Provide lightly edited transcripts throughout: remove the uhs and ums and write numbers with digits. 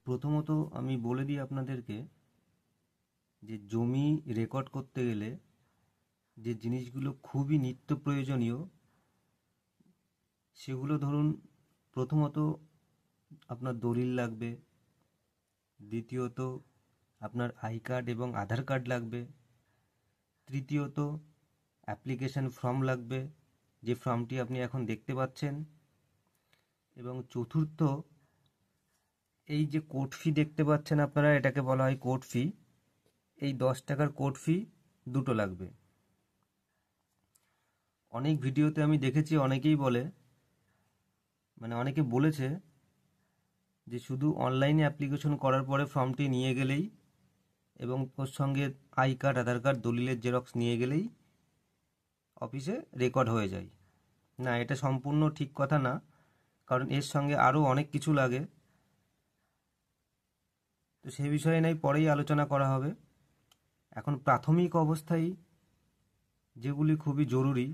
প্রথমত আমি বলে দিই আপনাদেরকে যে জমি রেকর্ড করতে গেলে যে জিনিসগুলো খুবই নিত্য প্রয়োজনীয় সেগুলো ধরুন, প্রথমত আপনার দলিল লাগবে, দ্বিতীয়ত আপনার আই কার্ড এবং আধার কার্ড লাগবে, তৃতীয়ত অ্যাপ্লিকেশন ফর্ম লাগবে, যে ফর্মটি আপনি এখন দেখতে পাচ্ছেন, এবং চতুর্থ এই যে কোর্ট ফি দেখতে পাচ্ছেন আপনারা, এটাকে বলা হয় কোর্ট ফি। এই 10 টাকার কোর্ট ফি দুটো লাগবে। অনেক ভিডিওতে আমি দেখেছি অনেকেই বলে, অনেকে বলেছে যে শুধু অনলাইনে অ্যাপ্লিকেশন করার পরে ফর্মটি নিয়ে গেলেই এবং ওর সঙ্গে আই কার্ড, আধার কার্ড, দলিলের জেরক্স নিয়ে গেলেই অফিসে রেকর্ড হয়ে যায়। না, এটা সম্পূর্ণ ঠিক কথা না, কারণ এর সঙ্গে আরও অনেক কিছু লাগে। তো সে বিষয়ে নাই পরেই আলোচনা করা হবে। এখন প্রাথমিক অবস্থায় যেগুলি খুবই জরুরি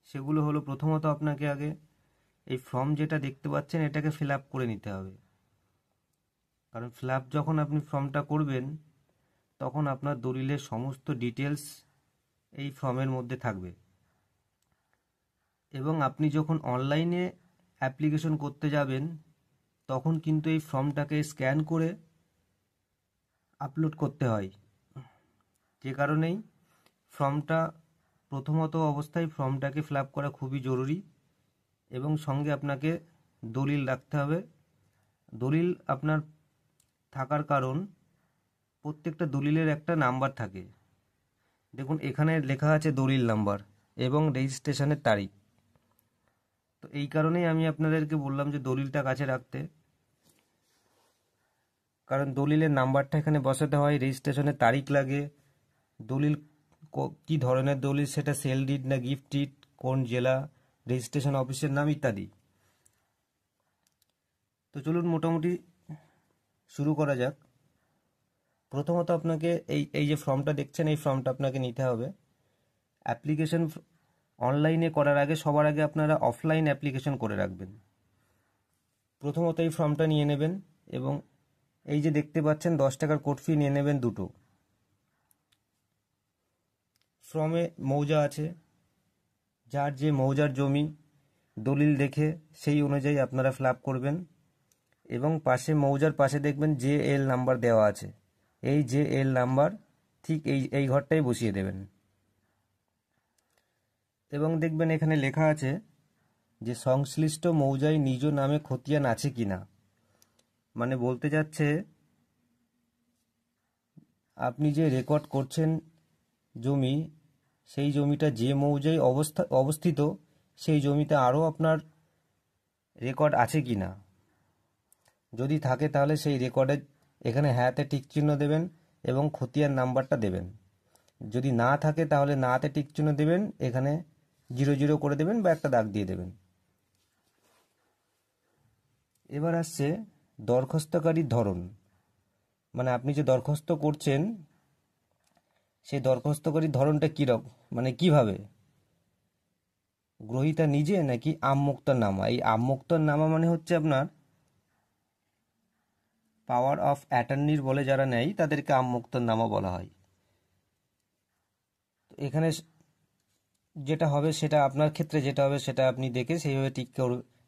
সেগুলো হলো, প্রথমত আপনাকে আগে এই ফর্ম যেটা দেখতে পাচ্ছেন এটাকে ফিল আপ করে নিতে হবে। কারণ ফিল আপ যখন আপনি ফর্মটা করবেন তখন আপনার দলিলের সমস্ত ডিটেলস এই ফর্মের মধ্যে থাকবে, এবং আপনি যখন অনলাইনে অ্যাপ্লিকেশন করতে যাবেন তখন কিন্তু এই ফর্মটাকে স্ক্যান করে আপলোড করতে হয়। যে কারণেই ফর্মটা প্রথমত অবস্থায় ফর্মটাকে ফিল আপ করা খুবই জরুরি, এবং সঙ্গে আপনাকে দলিল রাখতে হবে। দলিল আপনার থাকার কারণ, প্রত্যেকটা দলিলের একটা নাম্বার থাকে। দেখুন এখানে লেখা আছে দলিল নাম্বার এবং রেজিস্ট্রেশনের তারিখ। তো এই কারণেই আমি আপনাদেরকে বললাম যে দলিলটা কাছে রাখতে, কারণ দলিলের নাম্বারটা এখানে বসাতে হয়, রেজিস্ট্রেশনের তারিখ লাগে, দলিল কি ধরনের দলিল, সেটা সেল ডিড না গিফট ডিড, কোন জেলা, রেজিস্ট্রেশন অফিসের নাম ইত্যাদি। তো চলুন মোটামুটি শুরু করা যাক। প্রথমত আপনাকে এই যে ফর্মটা দেখছেন এই ফর্মটা আপনাকে নিতে হবে। অ্যাপ্লিকেশন অনলাইনে করার আগে সবার আগে আপনারা অফলাইন অ্যাপ্লিকেশন করে রাখবেন। প্রথমত এই ফর্মটা নিয়ে নেবেন, এবং এই যে দেখতে পাচ্ছেন 10 টাকার কোর্ট ফি নিয়ে নেবেন দুটো। ফর্মে মৌজা আছে, যার যে মৌজার জমি দলিল দেখে সেই অনুযায়ী আপনারা ফিল আপ করবেন, এবং পাশে মৌজার পাশে দেখবেন যে এল নাম্বার দেওয়া আছে, এই যে এল নাম্বার ঠিক এই ঘরটাই বসিয়ে দেবেন। এবং দেখবেন এখানে লেখা আছে যে সংশ্লিষ্ট মৌজায় নিজ নামে খতিয়ান আছে কিনা। বলতে যাচ্ছে আপনি যে রেকর্ড করছেন জমি, সেই জমিটা যে মৌজায় অবস্থিত সেই জমিতে আরও আপনার রেকর্ড আছে কিনা। যদি থাকে তাহলে সেই রেকর্ডে এখানে হ্যাঁতে টিক চিহ্ন দেবেন এবং খতিয়ান নাম্বারটা দেবেন। যদি না থাকে তাহলে নাতে টিক চিহ্ন দেবেন, এখানে 00 করে দেবেন বা একটা দাগ দিয়ে দেবেন। এবার আসছে দরখাস্তকারীর ধরন, আপনি যে দরখাস্ত করছেন সেই দরখাস্তকারীর ধরনটা কীরকম, কিভাবে, গ্রহীতা নিজে নাকি আমমুক্তারনামা। এই আমমুক্তারনামা হচ্ছে আপনার পাওয়ার অফ অ্যাটর্নির বলে যারা নেয় তাদেরকে আমমুক্তারনামা বলা হয়। তো এখানে যেটা হবে সেটা আপনার ক্ষেত্রে যেটা হবে সেটা আপনি দেখে সেইভাবে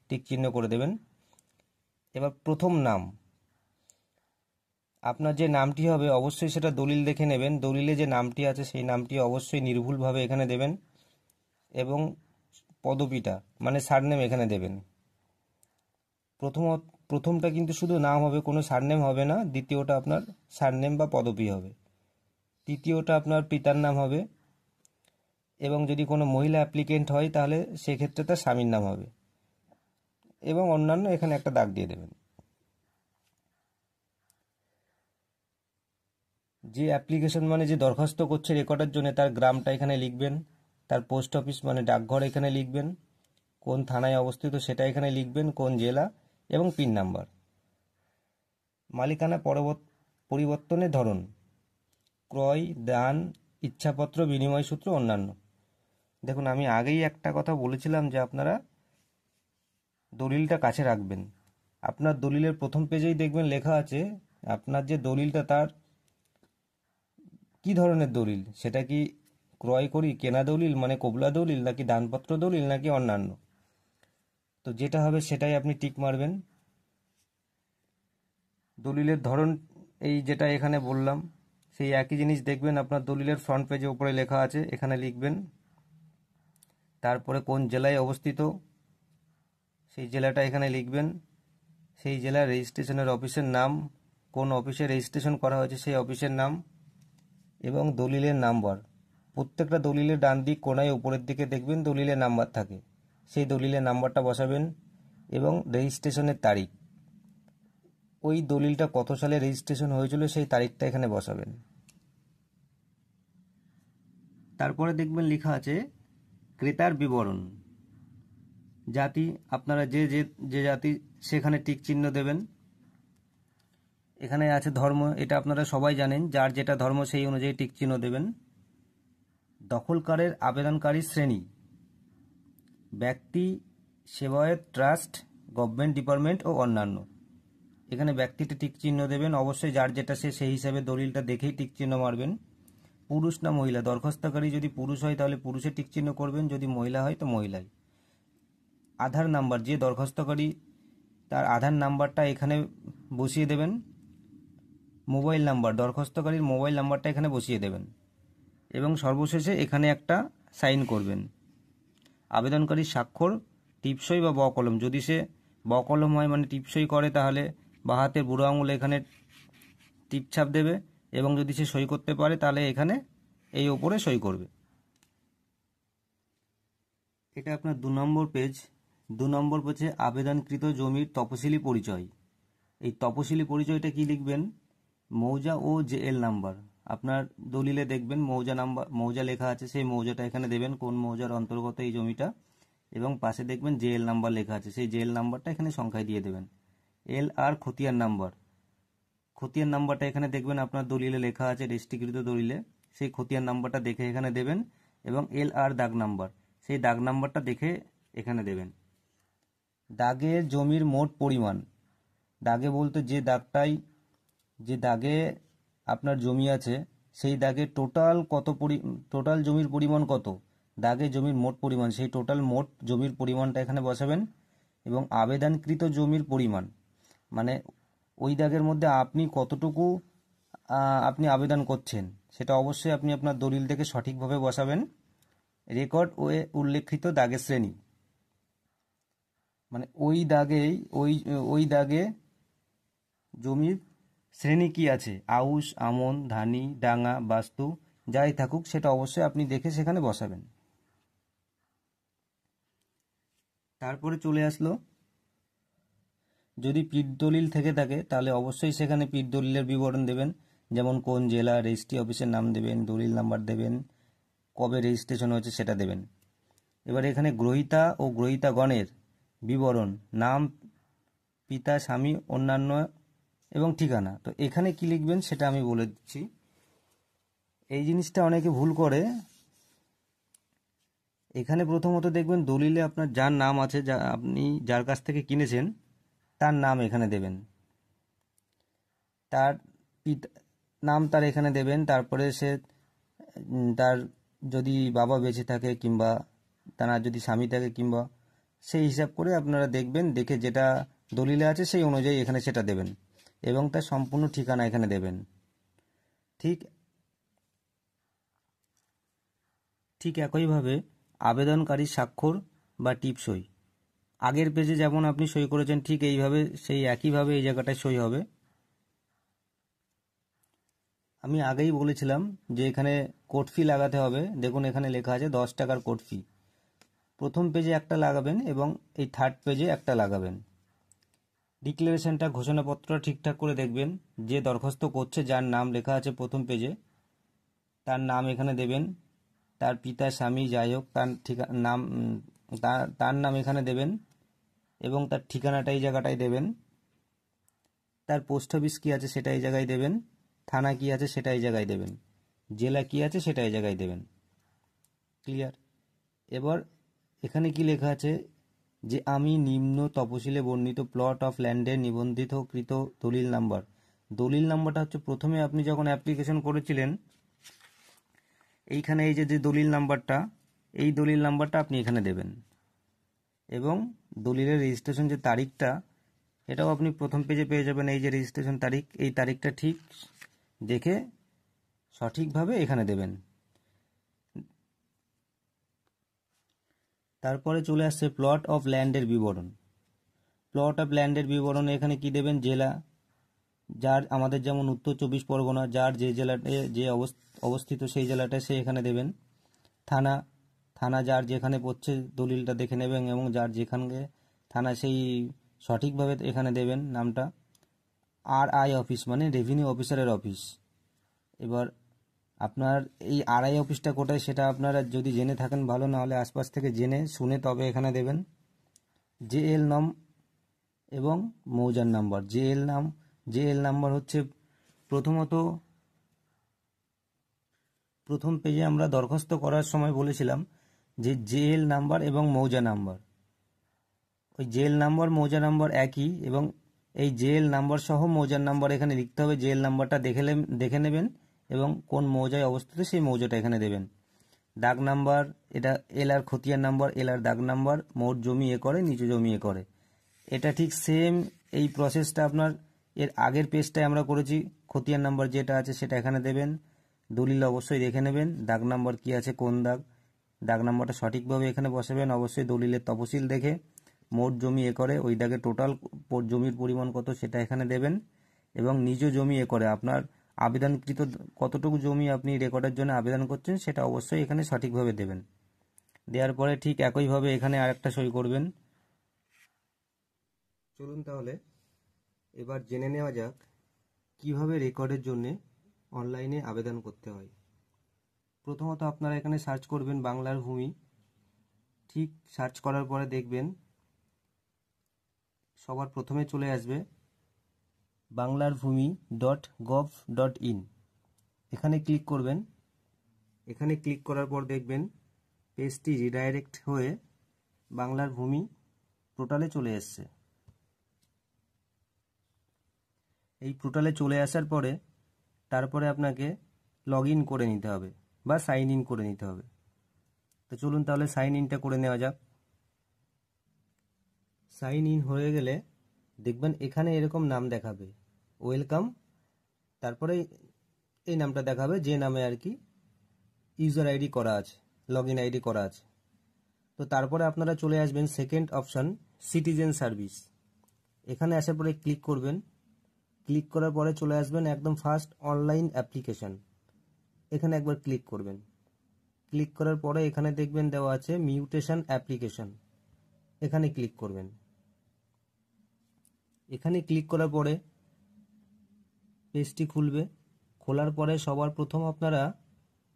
টিক চিহ্ন করে দেবেন। এবার প্রথম নাম, আপনার যে নামটি হবে অবশ্যই সেটা দলিল দেখে নেবেন, দলিলে যে নামটি আছে সেই নামটি অবশ্যই নির্ভুলভাবে এখানে দেবেন, এবং পদবিটা সারনেম এখানে দেবেন। প্রথমটা কিন্তু শুধু নাম হবে, কোনো সারনেম হবে না। দ্বিতীয়টা আপনার সারনেম বা পদবি হবে। তৃতীয়টা আপনার পিতার নাম হবে, এবং যদি কোনো মহিলা অ্যাপ্লিকেন্ট হয় তাহলে সেক্ষেত্রে তার স্বামীর নাম হবে, এবং অন্যান্য এখানে একটা দাগ দিয়ে দেবেন। যে অ্যাপ্লিকেশন যে দরখাস্ত করছে রেকর্ডের জন্য, তার গ্রামটা এখানে লিখবেন, তার পোস্ট অফিস ডাকঘর এখানে লিখবেন, কোন থানায় অবস্থিত সেটা এখানে লিখবেন, কোন জেলা, এবং পিন নাম্বার। মালিকানা পরিবর্তনের ধরন, ক্রয়, দান, ইচ্ছাপত্র, বিনিময় সূত্র, অন্যান্য। দেখুন আমি আগেই একটা কথা বলেছিলাম যে আপনারা দলিলটা কাছে রাখবেন, আপনার দলিলের প্রথম পেজেই দেখবেন লেখা আছে আপনার যে দলিলটা তার কি ধরনের দলিল, সেটা কি ক্রয় করি কেনা দলিল মানে কবলা দলিল, নাকি দানপত্র দলিল, নাকি অন্যান্য। তো যেটা হবে সেটাই আপনি টিক মারবেন। দলিলের ধরন এই যেটা এখানে বললাম সেই একই জিনিস দেখবেন আপনার দলিলের ফ্রন্ট পেজে উপরে লেখা আছে, এখানে লিখবেন। তারপরে কোন জেলায় অবস্থিত সেই জেলাটা এখানে লিখবেন। সেই জেলার রেজিস্ট্রেশনের অফিসের নাম, কোন অফিসে রেজিস্ট্রেশন করা হয়েছে সেই অফিসের নাম এবং দলিলের নাম্বার। প্রত্যেকটা দলিলের ডান দিক কোণায় উপরের দিকে দেখবেন দলিলের নাম্বার থাকে, সেই দলিলের নাম্বারটা বসাবেন এবং রেজিস্ট্রেশনের তারিখ, ওই দলিলটা কত সালে রেজিস্ট্রেশন হয়েছিল সেই তারিখটা এখানে বসাবেন। তারপরে দেখবেন লেখা আছে ক্রেতার বিবরণ, জাতি আপনারা যে যে যে জাতি সেখানে টিক চিহ্ন দেবেন। এখানে আছে ধর্ম, এটা আপনারা সবাই জানেন, যার যেটা ধর্ম সেই অনুযায়ী টিক চিহ্ন দেবেন। দখলকারের আবেদনকারী শ্রেণী, ব্যক্তি, সেবায়ত, ট্রাস্ট, গভর্নমেন্ট ডিপার্টমেন্ট ও অন্যান্য। এখানে ব্যক্তিতে টিক চিহ্ন দেবেন, অবশ্যই যার যেটা সেই হিসাবে দলিলটা দেখেই টিক চিহ্ন মারবেন। পুরুষ না মহিলা, দরখাস্তকারী যদি পুরুষ হয় তাহলে পুরুষে টিক চিহ্ন করবেন, যদি মহিলা হয় তো মহিলায়। আধার নাম্বার, যে দরখাস্তকারী তার আধার নাম্বারটা এখানে বসিয়ে দেবেন। মোবাইল নাম্বার, দরখাস্তকারীর মোবাইল নাম্বারটা এখানে বসিয়ে দেবেন এবং সর্বশেষে এখানে একটা সাইন করবেন। আবেদনকারীর স্বাক্ষর, টিপসই বা বকলম, যদি সে বকলম হয় মানে টিপসই করে তাহলে বাঁ হাতের বুড়ো আঙুলে এখানে টিপছাপ দেবে এবং যদি সে সই করতে পারে তাহলে এখানে এই ওপরে সই করবে। এটা আপনার 2 নম্বর পেজ। 2 নম্বর পেজে আবেদনকৃত জমির তপশিলি পরিচয়। এই তপশিলি পরিচয়টা কি লিখবেন, মৌজা ও জেএল নাম্বার। আপনার দলিলে দেখবেন মৌজা নাম্বার, মৌজা লেখা আছে, সেই মৌজাটা এখানে দেবেন, কোন মৌজার অন্তর্গত এই জমিটা, এবং পাশে দেখবেন জেএল নাম্বার লেখা আছে, সেই জেএল নাম্বারটা এখানে সংখ্যায় দিয়ে দেবেন। এল আর খতিয়ান নাম্বার, খতিয়ান নাম্বারটা এখানে দেখবেন আপনার দলিলে লেখা আছে, রেজিস্ট্রিকৃত দলিলে, সেই খতিয়ান নাম্বারটা দেখে এখানে দেবেন এবং এল আর দাগ নাম্বার, সেই দাগ নাম্বারটা দেখে এখানে দেবেন। দাগের জমির মোট পরিমাণ, দাগে বলতে যে দাগে আপনার জমি আছে সেই দাগে টোটাল জমির পরিমাণ কত, দাগে জমির মোট পরিমাণ, সেই টোটাল মোট জমির পরিমাণটা এখানে বসাবেন। এবং আবেদনকৃত জমির পরিমাণ মানে ওই দাগের মধ্যে আপনি কতটুকু আপনি আবেদন করছেন সেটা অবশ্যই আপনি আপনার দলিল থেকে সঠিকভাবে বসাবেন। রেকর্ড ও উল্লেখিত দাগের শ্রেণী, মানে ওই দাগে জমির শ্রেণী কি আছে, আউশ, আমন, ধানি, ডাঙা, বাস্তু, যাই থাকুক সেটা অবশ্যই আপনি দেখে সেখানে বসাবেন। তারপরে চলে আসলো যদি পিঠ দলিল থেকে থাকে তাহলে অবশ্যই সেখানে পিঠ দলিলের বিবরণ দেবেন, যেমন কোন জেলা, রেজিস্ট্রি অফিসের নাম দেবেন, দলিল নাম্বার দেবেন, কবে রেজিস্ট্রেশন হয়েছে সেটা দেবেন। এবার এখানে গ্রহীতা ও গ্রহীতাগণের বিবরণ, নাম, পিতা, স্বামী, অন্যান্য এবং ঠিকানা। তো এখানে কি লিখবেন সেটা আমি বলে দিচ্ছি। এই জিনিসটা অনেকে ভুল করে। এখানে প্রথমত দেখবেন দলিলে আপনার যার নাম আছে, আপনি যার কাছ থেকে কিনেছেন তার নাম এখানে দেবেন, তার পিতা নাম তার এখানে দেবেন। তারপরে সে তার যদি বাবা বেঁচে থাকে কিংবা তার যদি স্বামী থাকে কিংবা সেই হিসাব করে আপনারা দেখবেন, দেখে যেটা দলিলে আছে সেই অনুযায়ী এখানে সেটা দেবেন এবং তার সম্পূর্ণ ঠিকানা এখানে দেবেন। ঠিক একইভাবে আবেদনকারীর স্বাক্ষর বা টিপসই, আগের পেজে যেমন আপনি সই করেছেন ঠিক এইভাবে সেই একইভাবে এই জায়গাটায় সই হবে। আমি আগেই বলেছিলাম যে এখানে কোর্ট ফি লাগাতে হবে, দেখুন এখানে লেখা আছে 10 টাকার কোর্ট ফি। প্রথম পেজে একটা লাগাবেন এবং এই থার্ড পেজে একটা লাগাবেন। ডিক্লারেশনটা, ঘোষণাপত্র ঠিকঠাক করে দেখবেন, যে দরখাস্ত করছে যার নাম লেখা আছে প্রথম পেজে তার নাম এখানে দেবেন, তার পিতা, স্বামী, যাই হোক তার নাম, তার নাম এখানে দেবেন এবং তার ঠিকানাটা এই জায়গাটায় দেবেন। তার পোস্ট অফিস কী আছে সেটা এই জায়গায় দেবেন, থানা কী আছে সেটা এই জায়গায় দেবেন, জেলা কী আছে সেটা এই জায়গায় দেবেন। ক্লিয়ার? এবার এখানে কি লেখা আছে, যে আমি নিম্ন তপশিলে বর্ণিত প্লট অফ ল্যান্ডের নিবন্ধিতকৃত দলিল নাম্বার। দলিল নাম্বারটা হচ্ছে প্রথমে আপনি যখন অ্যাপ্লিকেশন করেছিলেন এইখানে এই যে দলিল নাম্বারটা, এই দলিল নাম্বারটা আপনি এখানে দেবেন এবং দলিলের রেজিস্ট্রেশন যে তারিখটা এটাও আপনি প্রথম পেজে পেয়ে যাবেন। এই যে রেজিস্ট্রেশন তারিখ, এই তারিখটা ঠিক দেখে সঠিকভাবে এখানে দেবেন। তারপরে চলে আসছে প্লট অফ ল্যান্ডের বিবরণ। প্লট অফ ল্যান্ডের বিবরণ এখানে কি দেবেন, জেলা, যার আমাদের যেমন উত্তর 24 পরগনা, যার যে জেলাতে যে অবস্থিত সেই জেলাটা সে এখানে দেবেন। থানা, থানা যার যেখানে পড়ছে দলিলটা দেখে নেবেন এবং যার যেখানে থানা সেই সঠিকভাবে এখানে দেবেন নামটা। RI অফিস মানে রেভিনিউ অফিসারের অফিস। এবার আপনার এই RI অফিসটা কোথায় সেটা আপনারা যদি জেনে থাকেন ভালো, না হলে আশপাশ থেকে জেনে শুনে তবে এখানে দেবেন। JL নাম এবং মৌজার নাম্বার। JL নাম্বার হচ্ছে প্রথমত প্রথম পেজে আমরা দরখাস্ত করার সময় বলেছিলাম যে JL নাম্বার এবং মৌজা নাম্বার, ওই JL নাম্বার মৌজা নাম্বার একই এবং এই JL নাম্বার সহ মৌজার নাম্বার এখানে লিখতে হবে। JL নাম্বারটা দেখে নেবেন এবং কোন মৌজায় অবস্থিত সেই মৌজাটা এখানে দেবেন। দাগ নাম্বার, এটা এলার খতিয়ান নাম্বার, এলার দাগ নাম্বার, মোট জমি করে নিচু জমি করে। এটা ঠিক সেম এই প্রসেসটা আপনার এর আগের পেজটায় আমরা করেছি। খতিয়ান নাম্বার যেটা আছে সেটা এখানে দেবেন। দলিল অবশ্যই দেখে নেবেন দাগ নাম্বার কি আছে, কোন দাগ নাম্বারটা সঠিকভাবে এখানে বসাবেন। অবশ্যই দলিলের তফসিল দেখে মোট জমি করে ওই দাগে টোটাল জমির পরিমাণ কত সেটা এখানে দেবেন এবং নিজ জমি করে আপনার আবেদনকৃত কতটুকু জমি আপনি রেকর্ডের জন্য আবেদন করছেন সেটা অবশ্যই এখানে সঠিকভাবে দেবেন। দেওয়ার পরে ঠিক একইভাবে এখানে আরেকটা সই করবেন। চলুন তাহলে এবার জেনে নেওয়া যাক কিভাবে রেকর্ডের জন্য অনলাইনে আবেদন করতে হয়। প্রথমত আপনারা এখানে সার্চ করবেন বাংলার ভূমি। ঠিক সার্চ করার পরে দেখবেন সবার প্রথমে চলে আসবে banglarbhumi.gov.in। এখানে ক্লিক করবেন। এখানে ক্লিক করার পর দেখবেন পেজটি রিডাইরেক্ট হয়ে বাংলার ভূমি পোর্টালে চলে এসছে। এই পোর্টালে চলে আসার পরে তারপরে আপনাকে লগ ইন করে নিতে হবে বা সাইন ইন করে নিতে হবে। তো চলুন তাহলে সাইন ইনটা করে নেওয়া যাক। সাইন ইন হয়ে গেলে দেখবেন এখানে এরকম নাম দেখাবে, ওয়েলকাম, তারপরে এই নামটা দেখাবে যে নামে আর কি ইউজার আইডি করা আছে, লগ ইন আইডি করা আছে। তো তারপরে আপনারা চলে আসবেন সেকেন্ড অপশন সিটিজেন সার্ভিস। এখানে আসার পরে ক্লিক করবেন। ক্লিক করার পরে চলে আসবেন একদম ফার্স্ট অনলাইন অ্যাপ্লিকেশন, এখানে একবার ক্লিক করবেন। ক্লিক করার পরে এখানে দেখবেন দেওয়া আছে মিউটেশন অ্যাপ্লিকেশন, এখানে ক্লিক করবেন। এখানে ক্লিক করার পরে পেজটি খুলবে। খোলার পরে সবার প্রথম আপনারা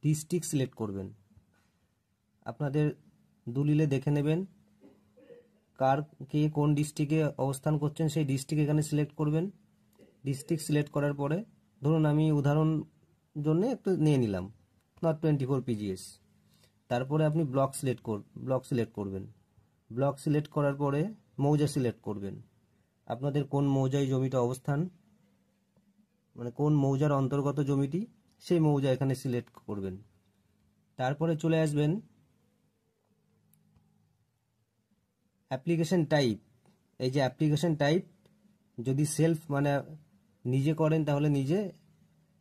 ডিস্ট্রিক্ট সিলেক্ট করবেন। আপনাদের দলিলে দেখে নেবেন কে কোন ডিস্ট্রিক্টে অবস্থান করছেন সেই ডিস্ট্রিক্ট এখানে সিলেক্ট করবেন। ডিস্ট্রিক্ট সিলেক্ট করার পরে ধরুন আমি উদাহরণ জন্য একটু নিয়ে নিলাম নর্থ 24 PGS। তারপরে আপনি ব্লক সিলেক্ট করবেন। ব্লক সিলেক্ট করার পরে মৌজা সিলেক্ট করবেন। আপনাদের কোন মৌজায় জমিটা অবস্থান, মানে কোন মৌজার অন্তর্গত জমিটি সেই মৌজা এখানে সিলেক্ট করবেন। তারপরে চলে আসবেন অ্যাপ্লিকেশন টাইপ। এই যে অ্যাপ্লিকেশন টাইপ যদি সেলফ মানে নিজে করেন তাহলে নিজে,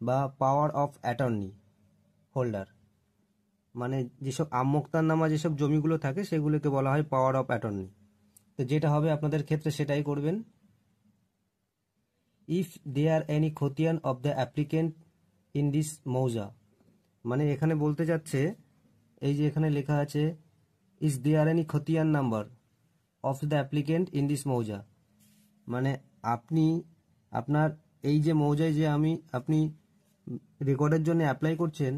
বা পাওয়ার অফ অ্যাটর্নি হোল্ডার, মানে যেসব আমোক্তারনামা যেসব জমিগুলো থাকে সেগুলোকে বলা হয় পাওয়ার অফ অ্যাটর্নি। তো যেটা হবে আপনাদের ক্ষেত্রে সেটাই করবেন। ইফ দেয়ার এনি খতিয়ান of the applicant in this মৌজা, মানে এখানে বলতে যাচ্ছে এই যে এখানে লেখা আছে ইজ দেয়ার এনি খতিয়ান number of the applicant in this মৌজা, মানে আপনার এই যে মৌজায় যে আপনি রেকর্ডের জন্য অ্যাপ্লাই করছেন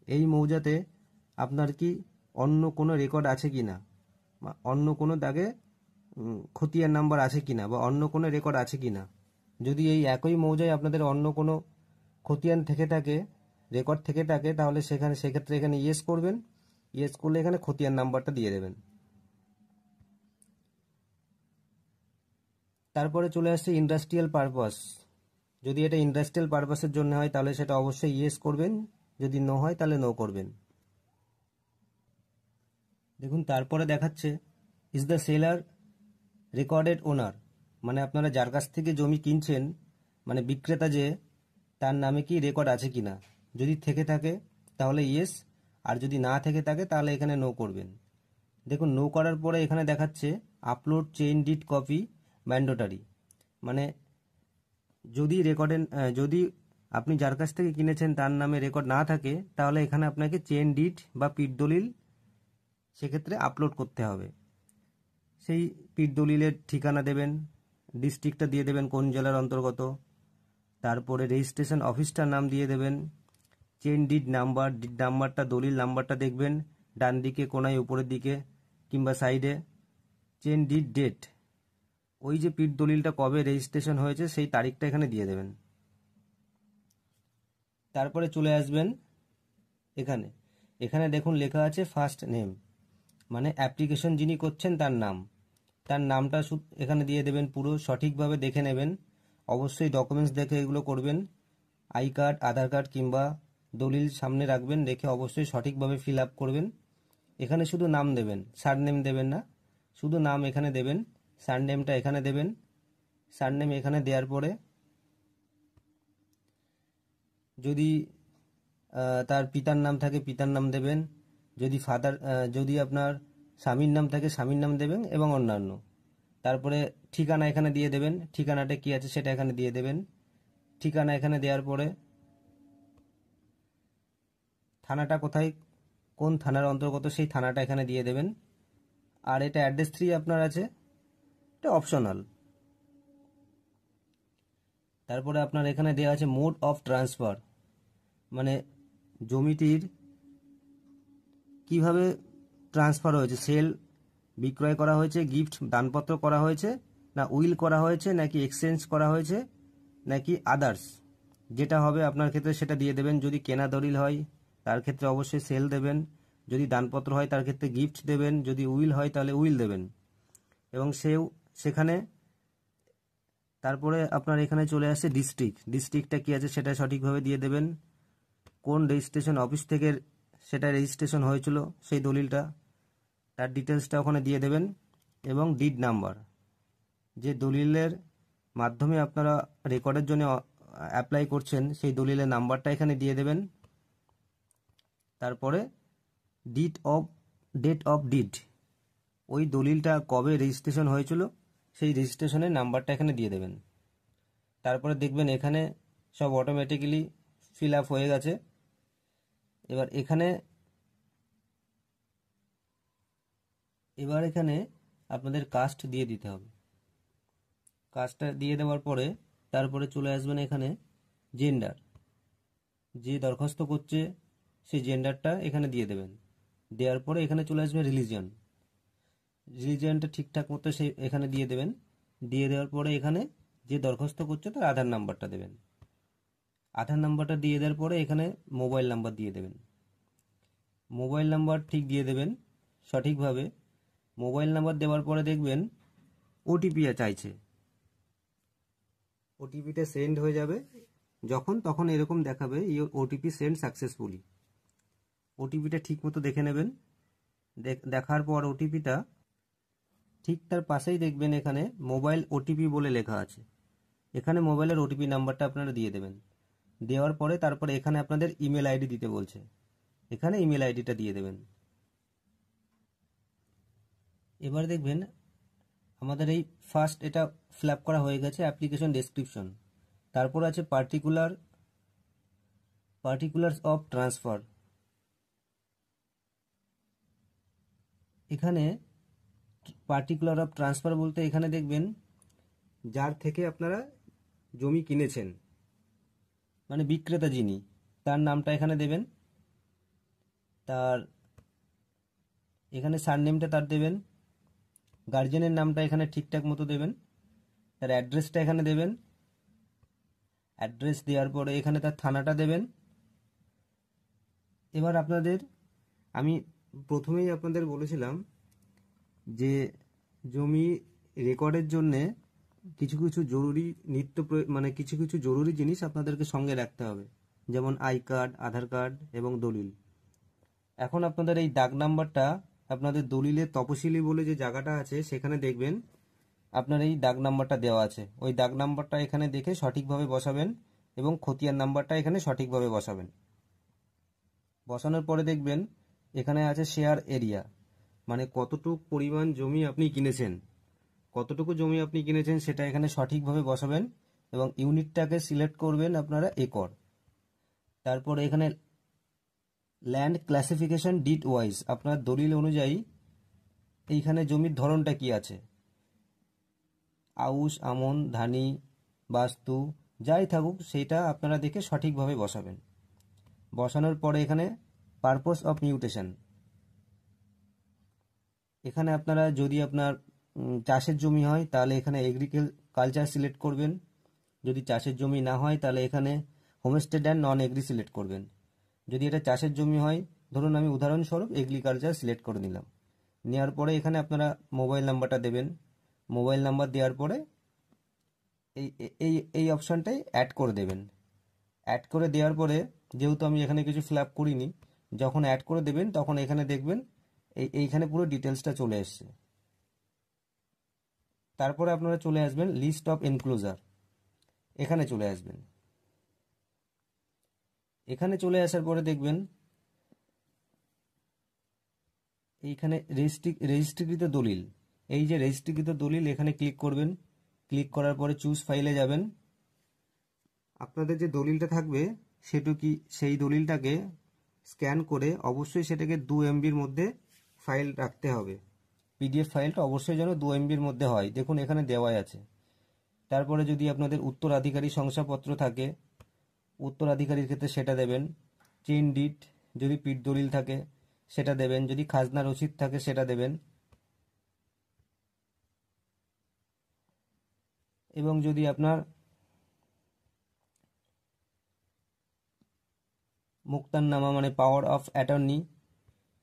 এই মৌজাতে আপনার কি অন্য কোনো রেকর্ড আছে কিনা, বা অন্য কোনো দাগে খতিয়ান নাম্বার আছে কিনা, বা অন্য কোনো রেকর্ড আছে কিনা। যদি এই একই মৌজায় আপনাদের অন্য কোনো খতিয়ান থেকে থাকে, রেকর্ড থেকে থাকে, তাহলে সেক্ষেত্রে এখানে ইয়েস করবেন। ইয়েস করলে এখানে খতিয়ান নাম্বারটা দিয়ে দেবেন। তারপরে চলে আসছে ইন্ডাস্ট্রিয়াল পারপাস। যদি এটা ইন্ডাস্ট্রিয়াল পারপাসের জন্য হয় তাহলে সেটা অবশ্যই ইয়েস করবেন, যদি নো হয় তাহলে নো করবেন। দেখুন তারপরে দেখাচ্ছে ইজ দ্য সেলার রেকর্ডেড ওনার, মানে আপনারা যার কাছ থেকে জমি কিনছেন, মানে বিক্রেতা যে, তার নামে কি রেকর্ড আছে কিনা। যদি থেকে থাকে তাহলে ইয়েস, আর যদি না থেকে থাকে তাহলে এখানে নো করবেন। দেখুন নো করার পরে এখানে দেখাচ্ছে upload chain did copy mandatory, মানে যদি আপনি যার কাছ থেকে কিনেছেন তার নামে রেকর্ড না থাকে তাহলে এখানে আপনাকে চেইন ডিড বা পিঠ দলিল সেক্ষেত্রে আপলোড করতে হবে। সেই পিঠ দলিলের ঠিকানা দেবেন, ডিস্ট্রিক্টটা দিয়ে দেবেন কোন জেলার অন্তর্গত, তারপরে রেজিস্ট্রেশন অফিসটার নাম দিয়ে দেবেন, চেইন ডিড নাম্বারটা দলিল নাম্বারটা দেখবেন ডান দিকে কোনায় উপরের দিকে কিংবা সাইডে, চেইন ডিড ডেট, ওই যে পিঠ দলিলটা কবে রেজিস্ট্রেশন হয়েছে সেই তারিখটা এখানে দিয়ে দেবেন। তারপরে চলে আসবেন এখানে, এখানে দেখুন লেখা আছে ফার্স্ট নেম, মানে অ্যাপ্লিকেশন যিনি করছেন তার নাম, তার নামটা এখানে দিয়ে দেবেন, পুরো সঠিকভাবে দেখে নেবেন। অবশ্যই ডকুমেন্টস দেখে এগুলো করবেন, আই কার্ড আধার কার্ড কিংবা দলিল সামনে রাখবেন, রেখে অবশ্যই সঠিকভাবে ফিল আপ করবেন। এখানে শুধু নাম দেবেন, সারনেম দেবেন না, শুধু নাম এখানে দেবেন, সারনেমটা এখানে দেবেন। সারনেম এখানে দেওয়ার পরে যদি তার পিতার নাম থাকে পিতার নাম দেবেন, যদি আপনার স্বামীর নাম থাকে স্বামীর নাম দেবেন এবং অন্যান্য। তারপরে ঠিকানা এখানে দিয়ে দেবেন, ঠিকানাটা কি আছে সেটা এখানে দিয়ে দেবেন। ঠিকানা এখানে দেওয়ার পরে থানাটা কোথায়, কোন থানার অন্তর্গত সেই থানাটা এখানে দিয়ে দেবেন। আর এটা অ্যাড্রেস 3 আপনার আছে, এটা অপশনাল। তারপরে আপনার এখানে দেওয়া আছে মোড অফ ট্রান্সফার, মানে জমিটির কিভাবে ট্রান্সফার হয়েছে, সেল বিক্রয় করা হয়েছে, গিফট দানপত্র করা হয়েছে, না উইল করা হয়েছে, নাকি এক্সচেঞ্জ করা হয়েছে, নাকি আদার্স, যেটা হবে আপনার ক্ষেত্রে সেটা দিয়ে দেবেন। যদি কেনা দলিল হয় তার ক্ষেত্রে অবশ্যই সেল দেবেন, যদি দানপত্র হয় তার ক্ষেত্রে গিফট দেবেন, যদি উইল হয় তাহলে উইল দেবেন। এবং সেখানে তারপরে আপনার এখানে চলে আসছে ডিস্ট্রিক্টটা কি আছে সেটা সঠিকভাবে দিয়ে দেবেন, কোন রেজিস্ট্রেশন অফিস থেকে সেটা রেজিস্ট্রেশন হয়েছিল সেই দলিলটা, তার ডিটেলসটা ওখানে দিয়ে দেবেন। এবং ডিড নাম্বার, যে দলিলের মাধ্যমে আপনারা রেকর্ডের জন্য অ্যাপ্লাই করছেন সেই দলিলের নাম্বারটা এখানে দিয়ে দেবেন। তারপরে ডেট অফ ডিড, ওই দলিলটা কবে রেজিস্ট্রেশন হয়েছিল সেই রেজিস্ট্রেশনের নাম্বারটা এখানে দিয়ে দেবেন। তারপরে দেখবেন এখানে সব অটোমেটিক্যালি ফিল আপ হয়ে গেছে। এবার এখানে আপনাদের কাস্ট দিয়ে দিতে হবে। কাস্টটা দিয়ে দেওয়ার পরে তারপরে চলে আসবেন এখানে জেন্ডার, যে দরখাস্ত করছে সেই জেন্ডারটা এখানে দিয়ে দেবেন। দেওয়ার পরে এখানে চলে আসবে রিলিজিয়নটা ঠিকঠাক মতো সেই এখানে দিয়ে দেবেন। দিয়ে দেওয়ার পরে এখানে যে দরখাস্ত করছে তার আধার নাম্বারটা দেবেন। আধার নাম্বারটা দিয়ে দেওয়ার পরে এখানে মোবাইল নাম্বার দিয়ে দেবেন। মোবাইল নাম্বার ঠিক দিয়ে দেবেন সঠিকভাবে। মোবাইল নাম্বার দেওয়ার পরে দেখবেন ওটিপি চাইছে, ওটিপিটা সেন্ড হয়ে যাবে তখন এরকম দেখাবে ওটিপি সেন্ড সাকসেসফুলি। ওটিপিটা ঠিক মতো দেখে নেবেন। দেখার পর ওটিপিটা ঠিক তার পাশেই দেখবেন এখানে মোবাইল ওটিপি বলে লেখা আছে, এখানে মোবাইলের ওটিপি নাম্বারটা আপনারা দিয়ে দেবেন। দেওয়ার পরে তারপরে এখানে আপনাদের ইমেল আইডি দিতে বলছে, এখানে ইমেল আইডিটা দিয়ে দেবেন। এবার দেখবেন আমাদের এই ফার্স্ট এটা ফিল আপ করা হয়ে গেছে, অ্যাপ্লিকেশন ডেসক্রিপশন। তারপর আছে পার্টিকুলার্স অফ ট্রান্সফার। এখানে পার্টিকুলার অফ ট্রান্সফার বলতে এখানে দেখবেন যার থেকে আপনারা জমি কিনেছেন, মানে বিক্রেতা যিনি, তার নামটা এখানে দেবেন। তার এখানে সারনেমটা তার দেবেন, গার্জেনের নামটা এখানে ঠিকঠাক মতো দেবেন, তার অ্যাড্রেসটা এখানে দেবেন। অ্যাড্রেস দেওয়ার পরে এখানে তার থানাটা দেবেন। এবার আমি প্রথমেই আপনাদের বলেছিলাম যে জমি রেকর্ডের জন্যে কিছু কিছু জরুরি কিছু কিছু জরুরি জিনিস আপনাদেরকে সঙ্গে রাখতে হবে, যেমন আই কার্ড, আধার কার্ড এবং দলিল। এখন আপনাদের এই দাগ নাম্বারটা আপনাদের দলিলের তপশিলি বলে যে জায়গাটা আছে সেখানে দেখবেন আপনার এই দাগ নাম্বারটা দেওয়া আছে। ওই দাগ নাম্বারটা এখানে দেখে সঠিকভাবে বসাবেন এবং খতিয়ান নাম্বারটা এখানে সঠিকভাবে বসাবেন। বসানোর পরে দেখবেন এখানে আছে শেয়ার এরিয়া, মানে কতটুকু পরিমাণ জমি আপনি কিনেছেন, কতটুকু জমি আপনি কিনেছেন সেটা এখানে সঠিকভাবে বসাবেন এবং ইউনিটটাকে সিলেক্ট করবেন আপনারা একর। তারপরে এখানে ল্যান্ড ক্লাসিফিকেশন ডিড ওয়াইজ, আপনার দলিল অনুযায়ী এইখানে জমির ধরনটা কি আছে, আউশ, আমন, ধানি, বাস্তু যাই থাকুক সেইটা আপনারা দেখে সঠিকভাবে বসাবেন। বসানোর পরে এখানে পারপোজ অফ মিউটেশন, এখানে আপনারা যদি আপনার চাষের জমি হয় তাহলে এখানে এগ্রিকালচার সিলেক্ট করবেন, যদি চাষের জমি না হয় তাহলে এখানে homestead and non agri select করবেন। যদি এটা চাষের জমি হয়, ধরুন আমি উদাহরণস্বরূপ এগ্রিকালচার সিলেক্ট করে নিলাম। নেওয়ার পরে এখানে আপনারা মোবাইল নাম্বারটা দেবেন। মোবাইল নাম্বার দেওয়ার পরে এই এই এই অপশানটাই অ্যাড করে দেবেন। অ্যাড করে দেওয়ার পরে যেহেতু আমি এখানে কিছু ফিল আপ করিনি, যখন অ্যাড করে দেবেন তখন এখানে দেখবেন এইখানে পুরো ডিটেলসটা চলে এসছে। তারপরে আপনারা চলে আসবেন লিস্ট অফ এনক্লোজার, এখানে চলে আসবেন। এখানে চলে আসার পরে দেখবেন এইখানে রেজিস্ট্রিকৃত দলিল, এই যে রেজিস্ট্রিকৃত দলিল এখানে ক্লিক করবেন। ক্লিক করার পরে চুজ ফাইলে যাবেন। আপনাদের যে দলিলটা থাকবে সেই দলিলটাকে স্ক্যান করে অবশ্যই সেটাকে 2 MBর মধ্যে ফাইল রাখতে হবে। পিডিএফ ফাইলটা অবশ্যই যেন 2 MBর মধ্যে হয়, দেখুন এখানে দেওয়াই আছে। তারপরে যদি আপনাদের উত্তরাধিকারী শংসাপত্র থাকে, উত্তরাধিকারীর ক্ষেত্রে সেটা দেবেন। চেইন ডিড যদি পিঠ দলিল থাকে সেটা দেবেন, যদি খাজনা রসিদ থাকে সেটা দেবেন, এবং যদি আপনার মুক্তারনামা মানে পাওয়ার অফ অ্যাটর্নি,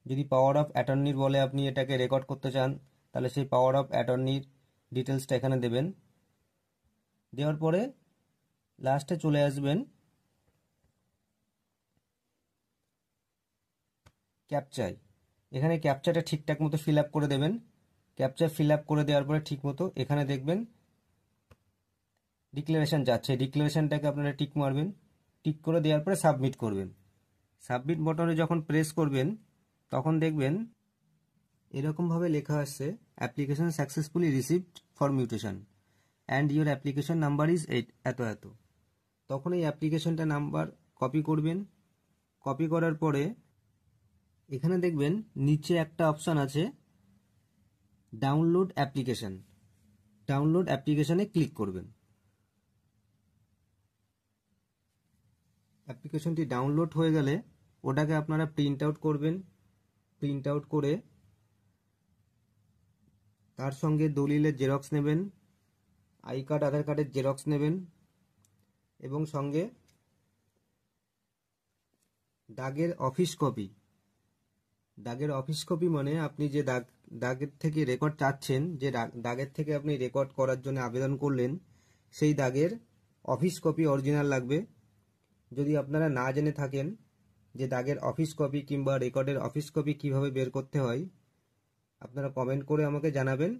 যদি পাওয়ার অফ অ্যাটর্নির বলে আপনি এটাকে রেকর্ড করতে চান তাহলে সেই পাওয়ার অফ অ্যাটর্নির ডিটেলসটা এখানে দেবেন। দেওয়ার পরে লাস্টে চলে আসবেন ক্যাপচায়, এখানে ক্যাপচাটা ঠিকঠাক মতো ফিল আপ করে দেবেন। ক্যাপচা ফিল আপ করে দেওয়ার পরে ঠিক মতো এখানে দেখবেন ডিক্লারেশন যাচ্ছে, ডিক্লারেশনটাকে আপনারা টিক মারবেন। টিক করে দেওয়ার পরে সাবমিট করবেন। সাবমিট বটনে যখন প্রেস করবেন তখন দেখবেন এরকমভাবে লেখা আসছে application successfully received for mutation and your application number is এত এত। তখন এই অ্যাপ্লিকেশনটা নাম্বার কপি করবেন। কপি করার পরে এখানে দেখবেন নিচে একটা অপশান আছে ডাউনলোড অ্যাপ্লিকেশন, ডাউনলোড অ্যাপ্লিকেশনে ক্লিক করবেন। অ্যাপ্লিকেশনটি ডাউনলোড হয়ে গেলে ওটাকে আপনারা প্রিন্ট আউট করবেন। প্রিন্ট আউট করে তার সঙ্গে দলিলের জেরক্স নেবেন, আই কার্ড, আধার কার্ডের জেরক্স নেবেন এবং সঙ্গে দাগের অফিস কপি। দাগের অফিস কপি মানে আপনি যে দাগের থেকে রেকর্ড চাচ্ছেন, যে দাগের থেকে আপনি রেকর্ড করার জন্য আবেদন করলেন, সেই দাগের অফিস কপি অরিজিনাল লাগবে। যদি আপনারা না জেনে থাকেন যে দাগের অফিস কপি কিংবা রেকর্ডের অফিস কপি কিভাবে বের করতে হয়, আপনারা কমেন্ট করে আমাকে জানাবেন।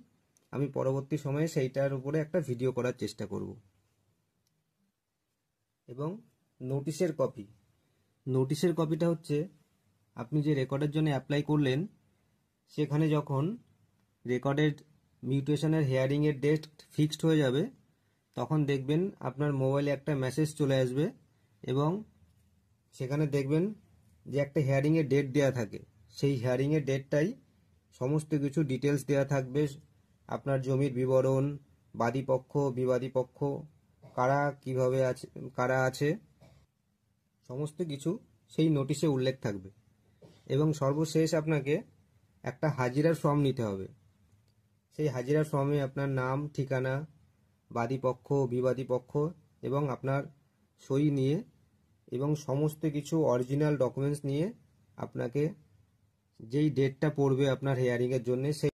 আমি পরবর্তী সময়ে সেইটার উপরে একটা ভিডিও করার চেষ্টা করব। এবং নোটিশের কপি, নোটিশের কপিটা হচ্ছে আপনি যে রেকর্ডের জন্য অ্যাপ্লাই করলেন সেখানে যখন রেকর্ডের মিউটেশনের হিয়ারিংয়ের ডেট ফিক্সড হয়ে যাবে তখন দেখবেন আপনার মোবাইলে একটা মেসেজ চলে আসবে এবং সেখানে দেখবেন যে একটা হিয়ারিংয়ের ডেট দেওয়া থাকে। সেই হিয়ারিংয়ের ডেটটাই সমস্ত কিছু ডিটেলস দেওয়া থাকবে, আপনার জমির বিবরণ, বাদী পক্ষ, বিবাদী পক্ষ, কারা কিভাবে আছে, কারা আছে, সমস্ত কিছু সেই নোটিশে উল্লেখ থাকবে। এবং সর্বশেষ আপনাকে একটা হাজিরার ফর্ম নিতে হবে। সেই হাজিরার ফর্মে আপনার নাম, ঠিকানা, বাদী পক্ষ, বিবাদী পক্ষ এবং আপনার সই নিয়ে এবং সমস্ত কিছু অরিজিনাল ডকুমেন্টস নিয়ে আপনাকে যেই ডেটটা পড়বে আপনার হিয়ারিংয়ের জন্য সেই